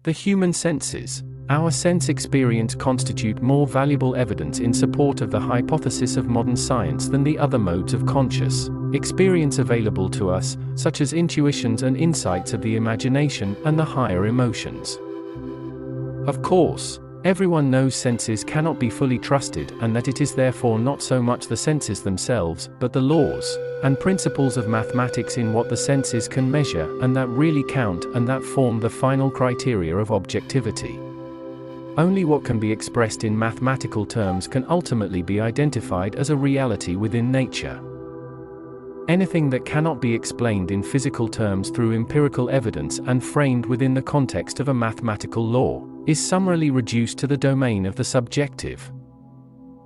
The human senses. Our sense experience constitute more valuable evidence in support of the hypothesis of modern science than the other modes of conscious experience available to us, such as intuitions and insights of the imagination and the higher emotions. Of course, everyone knows senses cannot be fully trusted, and that it is therefore not so much the senses themselves, but the laws and principles of mathematics in what the senses can measure and that really count and that form the final criteria of objectivity. Only what can be expressed in mathematical terms can ultimately be identified as a reality within nature. Anything that cannot be explained in physical terms through empirical evidence and framed within the context of a mathematical law is summarily reduced to the domain of the subjective.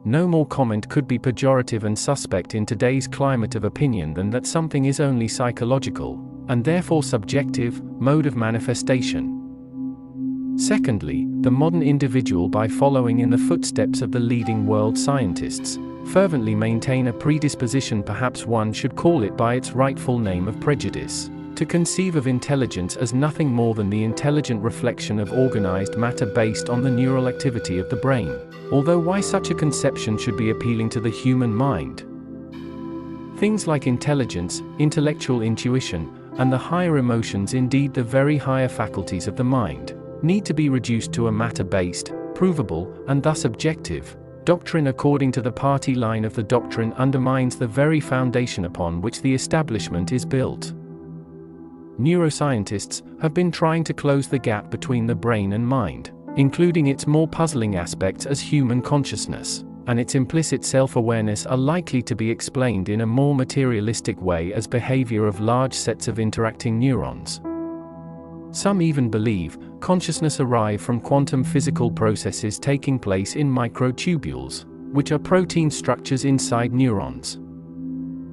No more comment could be pejorative and suspect in today's climate of opinion than that something is only psychological, and therefore subjective, mode of manifestation. Secondly, the modern individual, by following in the footsteps of the leading world scientists, fervently maintain a predisposition, perhaps one should call it by its rightful name of prejudice, to conceive of intelligence as nothing more than the intelligent reflection of organized matter based on the neural activity of the brain, although why such a conception should be appealing to the human mind. Things like intelligence, intellectual intuition, and the higher emotions, indeed the very higher faculties of the mind, need to be reduced to a matter-based, provable, and thus objective doctrine. According to the party line of the doctrine undermines the very foundation upon which the establishment is built. Neuroscientists have been trying to close the gap between the brain and mind, including its more puzzling aspects as human consciousness and its implicit self-awareness are likely to be explained in a more materialistic way as behavior of large sets of interacting neurons. Some even believe consciousness arises from quantum physical processes taking place in microtubules, which are protein structures inside neurons.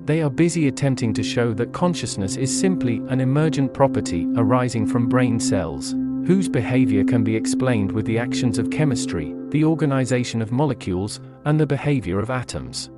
They are busy attempting to show that consciousness is simply an emergent property arising from brain cells, whose behavior can be explained with the actions of chemistry, the organization of molecules, and the behavior of atoms.